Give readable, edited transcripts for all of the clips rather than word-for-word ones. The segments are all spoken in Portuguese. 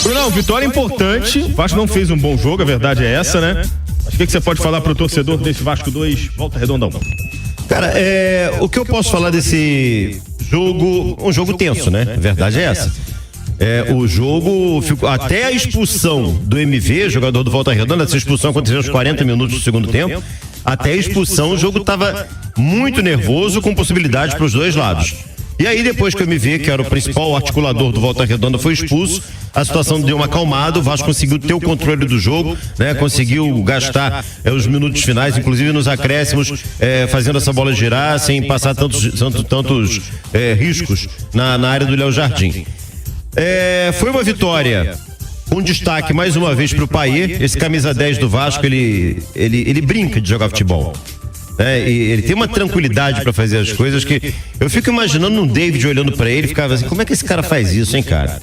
Brunão, vitória importante. O Vasco não fez um bom jogo, a verdade é essa, né? Mas o que você pode falar pro torcedor desse Vasco 2, Volta Redonda 1? Cara, o que eu posso falar desse jogo, um jogo tenso, né? A verdade é essa. O jogo ficou, até a expulsão do MV, jogador do Volta Redonda, essa expulsão aconteceu aos 40 minutos do segundo tempo. Até a expulsão, o jogo estava muito nervoso, com possibilidade para os dois lados. E aí, depois que o MV, que era o principal articulador do Volta Redonda, foi expulso, a situação deu uma acalmada, o Vasco conseguiu ter o controle do jogo, né? Conseguiu gastar os minutos finais, inclusive nos acréscimos, fazendo essa bola girar, sem passar tantos riscos na área do Léo Jardim. Foi uma vitória com destaque mais uma vez para o Payet. Esse camisa 10 do Vasco, ele brinca de jogar futebol. E ele tem uma tranquilidade para fazer as coisas que eu fico imaginando um David olhando para ele e ficava assim, como é que esse cara faz isso, hein, cara?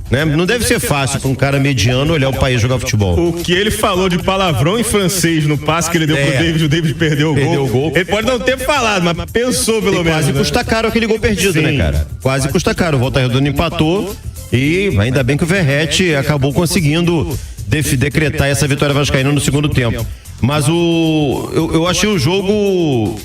Né? Não deve ser fácil para um cara mediano olhar o Payet jogar futebol. O que ele falou de palavrão em francês no passe que ele deu pro David, o David perdeu o gol. Ele pode não ter falado, mas pensou pelo menos. Quase custa caro aquele gol perdido, né, cara? Quase custa caro. O Volta Redonda empatou e ainda bem que o Verratti acabou conseguindo decretar essa vitória vascaína no segundo tempo. Mas eu achei o jogo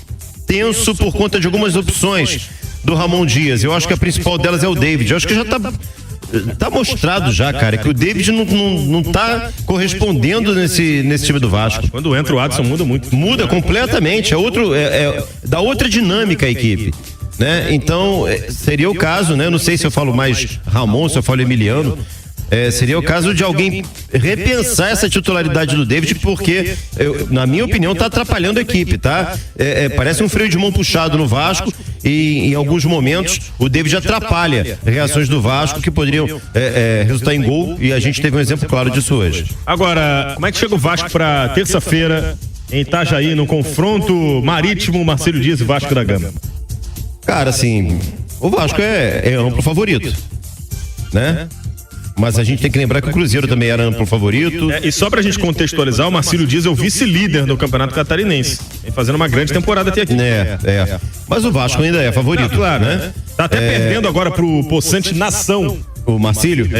tenso por conta de algumas opções do Ramon Dias. Eu acho que a principal delas é o David. Eu acho que já tá mostrado já, cara, que o David não tá correspondendo nesse time do Vasco. Quando entra o Adson muda muito. Muda completamente. Dá outra dinâmica a equipe. Né? Então, seria o caso, né? Não sei se eu falo mais Ramon, se eu falo Emiliano. Seria o caso de alguém repensar essa titularidade do David, porque, na minha opinião, tá atrapalhando a equipe, tá? Parece um freio de mão puxado no Vasco e, em alguns momentos, o David atrapalha reações do Vasco que poderiam resultar em gol, e a gente teve um exemplo claro disso hoje. Agora, como é que chega o Vasco para terça-feira em Itajaí, no confronto marítimo Marcílio Dias e Vasco da Gama? Cara, assim, o Vasco é amplo favorito, né? Mas a gente tem que lembrar que o Cruzeiro também era amplo favorito. E só pra gente contextualizar, o Marcílio Dias é o vice-líder do Campeonato Catarinense. Vem fazendo uma grande temporada até aqui. Mas o Vasco ainda é favorito. Claro, né? Tá até perdendo agora pro Poçante Nação. O Marcílio?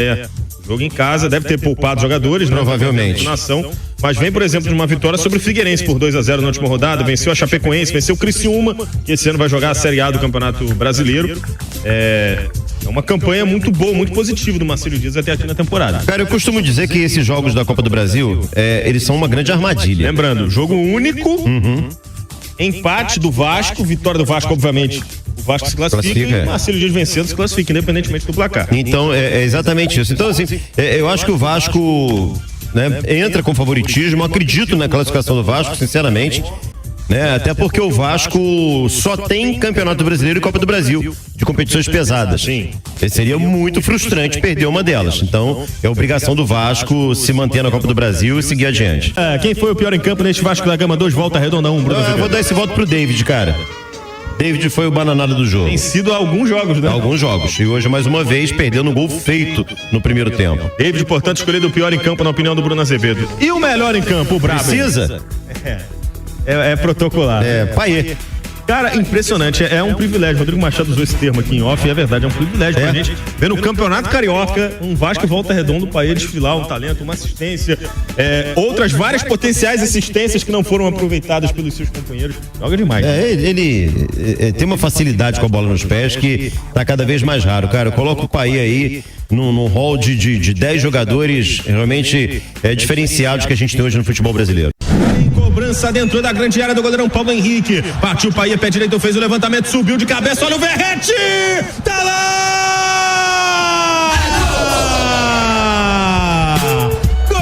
Jogo em casa, deve ter poupado jogadores, provavelmente. Nação, mas vem, por exemplo, de uma vitória sobre o Figueirense por 2-0 na última rodada, venceu a Chapecoense, venceu o Criciúma, que esse ano vai jogar a Série A do Campeonato Brasileiro. É uma campanha muito boa, muito positiva do Marcílio Dias até aqui na temporada. Cara, eu costumo dizer que esses jogos da Copa do Brasil, eles são uma grande armadilha. Lembrando, jogo único, empate do Vasco, vitória do Vasco, obviamente. O Vasco se classifica e o Marcílio Dias vencendo se classifica, independentemente do placar. Então, é exatamente isso. Então, assim, eu acho que o Vasco, né, entra com favoritismo, acredito na classificação do Vasco, sinceramente. Né? Até porque o Vasco só tem Campeonato Brasileiro e Copa do Brasil, de competições pesadas. Sim. Seria muito frustrante perder uma delas. Então, é obrigação do Vasco se manter na Copa do Brasil e seguir adiante. Quem foi o pior em campo neste Vasco da Gama 2, Volta Redonda 1, Bruno? Eu vou dar esse voto pro David, cara. David foi o bananada do jogo. Tem sido alguns jogos, né? Alguns jogos. E hoje, mais uma vez, perdendo um gol feito no primeiro tempo. David, portanto, escolhido o pior em campo, na opinião do Bruno Azevedo. E o melhor em campo, o Brabo? Precisa? É protocolar. Payet. Cara, impressionante, é um privilégio. Rodrigo Machado usou esse termo aqui em off, e é verdade, é um privilégio pra gente ver no Campeonato Carioca um Vasco e Volta Redonda, o Payet desfilar um talento, uma assistência, outras várias potenciais assistências que não foram aproveitadas pelos seus companheiros. Joga demais. Ele tem uma facilidade com a bola nos pés que tá cada vez mais raro, cara. Eu coloco o Payet aí num hall de 10 jogadores realmente diferenciados que a gente tem hoje no futebol brasileiro. Cobrança dentro da grande área do goleirão Paulo Henrique. Partiu o Payet, pé direito, fez o levantamento, subiu de cabeça, olha o Verratti! Tá lá! Gol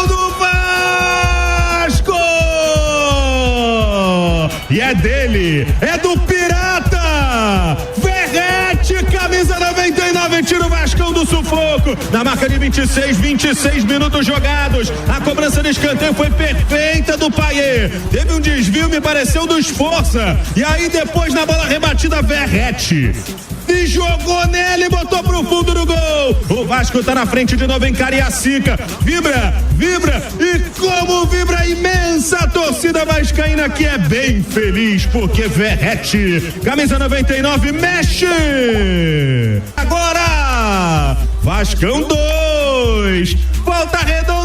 do Vasco! E é dele, é do Pirata! Verratti, camisa 99, tira o Vascão do sufoco. Na marca de 26 minutos jogados. A cobrança de escanteio foi perfeita do Payet. Teve um desvio, me pareceu, do Esforça. E aí depois na bola rebatida, Verratti e jogou nele e botou pro fundo do gol. O Vasco tá na frente de novo em Cariacica. Vibra e como vibra a imensa torcida vascaína, que é bem feliz porque Verratti, camisa 99, mexe. Vascão 2. Volta Redonda